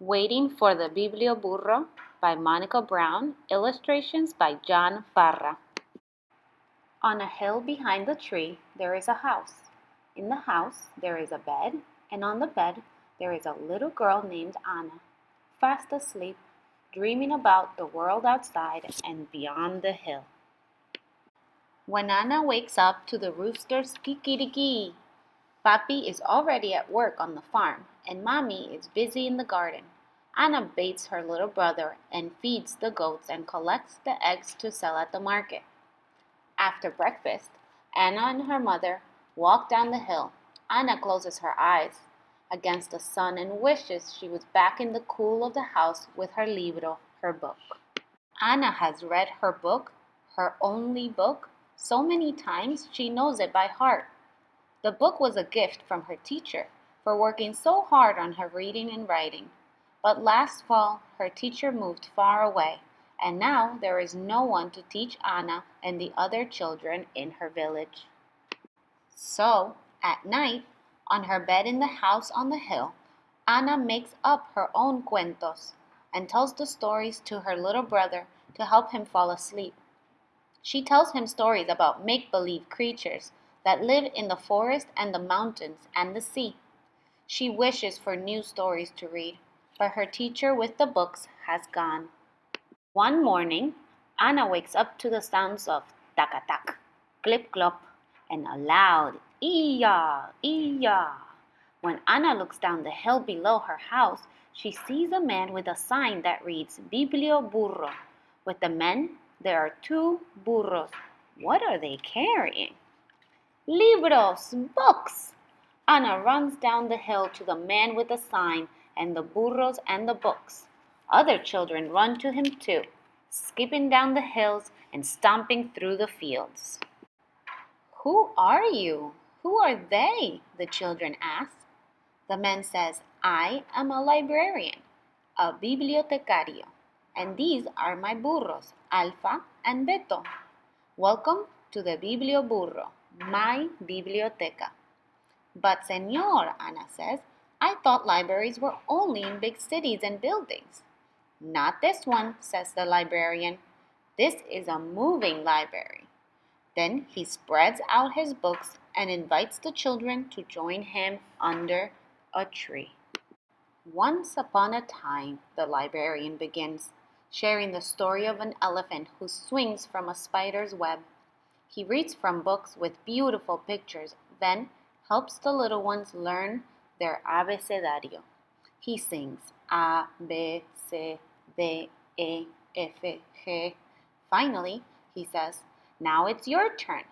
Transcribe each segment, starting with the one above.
Waiting for the Biblioburro by Monica Brown, illustrations by John Parra. On a hill behind the tree there is a house. In the house there is a bed, and on the bed there is a little girl named Anna, fast asleep, dreaming about the world outside and beyond the hill. When Anna wakes up to the rooster's kikiriki, Papi is already at work on the farm, and Mommy is busy in the garden. Anna bathes her little brother and feeds the goats and collects the eggs to sell at the market. After breakfast, Anna and her mother walk down the hill. Anna closes her eyes against the sun and wishes she was back in the cool of the house with her libro, her book. Anna has read her book, her only book, so many times she knows it by heart. The book was a gift from her teacher for working so hard on her reading and writing. But last fall, her teacher moved far away, and now there is no one to teach Anna and the other children in her village. So, at night, on her bed in the house on the hill, Anna makes up her own cuentos and tells the stories to her little brother to help him fall asleep. She tells him stories about make-believe creatures that live in the forest and the mountains and the sea. She wishes for new stories to read, but her teacher with the books has gone. One morning, Anna wakes up to the sounds of tak-tak, clip-clop, and a loud ee-ya, ee-ya. When Anna looks down the hill below her house, she sees a man with a sign that reads Biblioburro. With the men, there are two burros. What are they carrying? Libros, books! Anna runs down the hill to the man with the sign and the burros and the books. Other children run to him too, skipping down the hills and stomping through the fields. Who are you? Who are they? The children ask. The man says, I am a librarian, a bibliotecario, and these are my burros, Alfa and Beto. Welcome to the Biblioburro, my biblioteca. But Señor, Ana says, I thought libraries were only in big cities and buildings. Not this one, says the librarian. This is a moving library. Then he spreads out his books and invites the children to join him under a tree. Once upon a time, the librarian begins, sharing the story of an elephant who swings from a spider's web. He reads from books with beautiful pictures, then helps the little ones learn their abecedario. He sings A, B, C, D, E, F, G. Finally, he says, now it's your turn.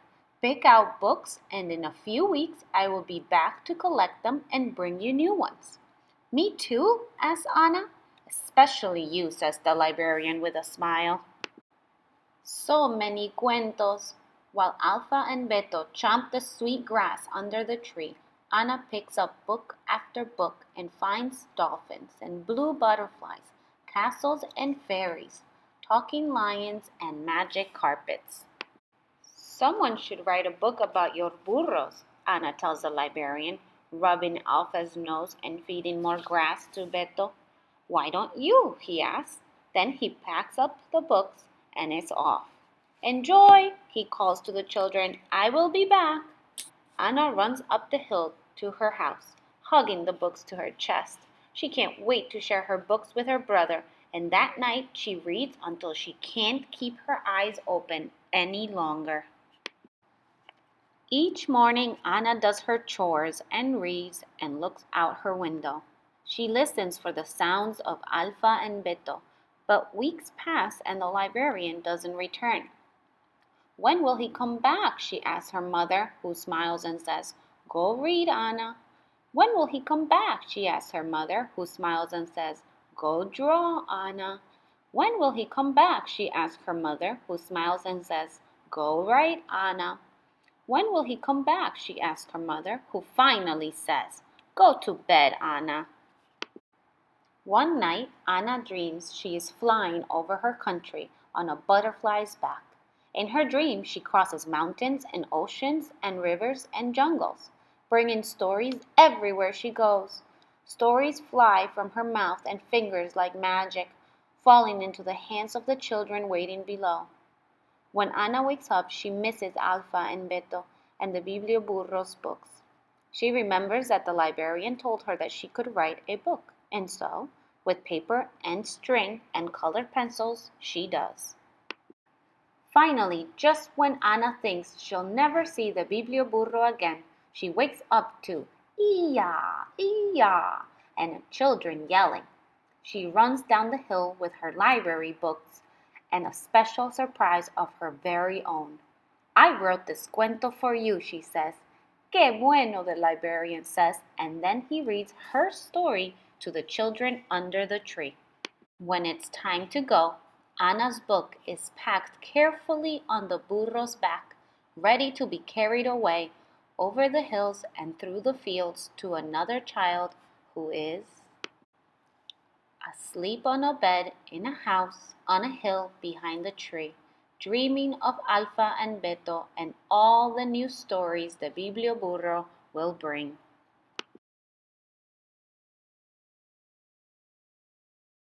Pick out books, and in a few weeks I will be back to collect them and bring you new ones. Me too? Asks Anna. Especially you, says the librarian with a smile. So many cuentos. While Alfa and Beto chomp the sweet grass under the tree, Anna picks up book after book and finds dolphins and blue butterflies, castles and fairies, talking lions and magic carpets. Someone should write a book about your burros, Anna tells the librarian, rubbing Alfa's nose and feeding more grass to Beto. Why don't you? He asks. Then he packs up the books and is off. Enjoy, he calls to the children. I will be back. Anna runs up the hill to her house, hugging the books to her chest. She can't wait to share her books with her brother, and that night she reads until she can't keep her eyes open any longer. Each morning, Anna does her chores and reads and looks out her window. She listens for the sounds of Alfa and Beto, but weeks pass and the librarian doesn't return. When will he come back? She asks her mother, who smiles and says, Go read, Anna. When will he come back? She asks her mother, who smiles and says, Go draw, Anna. When will he come back? She asks her mother, who smiles and says, Go write, Anna. When will he come back? She asks her mother, who finally says, Go to bed, Anna. One night, Anna dreams she is flying over her country on a butterfly's back. In her dream, she crosses mountains and oceans and rivers and jungles, bringing stories everywhere she goes. Stories fly from her mouth and fingers like magic, falling into the hands of the children waiting below. When Ana wakes up, she misses Alfa and Beto and the Biblioburro's books. She remembers that the librarian told her that she could write a book, and so, with paper and string and colored pencils, she does. Finally, just when Ana thinks she'll never see the Biblioburro again, she wakes up to "Iya! Iya!" and children yelling. She runs down the hill with her library books and a special surprise of her very own. "I wrote this cuento for you," she says. "Qué bueno," the librarian says, and then he reads her story to the children under the tree. When it's time to go, Anna's book is packed carefully on the burro's back, ready to be carried away over the hills and through the fields to another child who is asleep on a bed in a house on a hill behind the tree, dreaming of Alfa and Beto and all the new stories the Biblioburro will bring.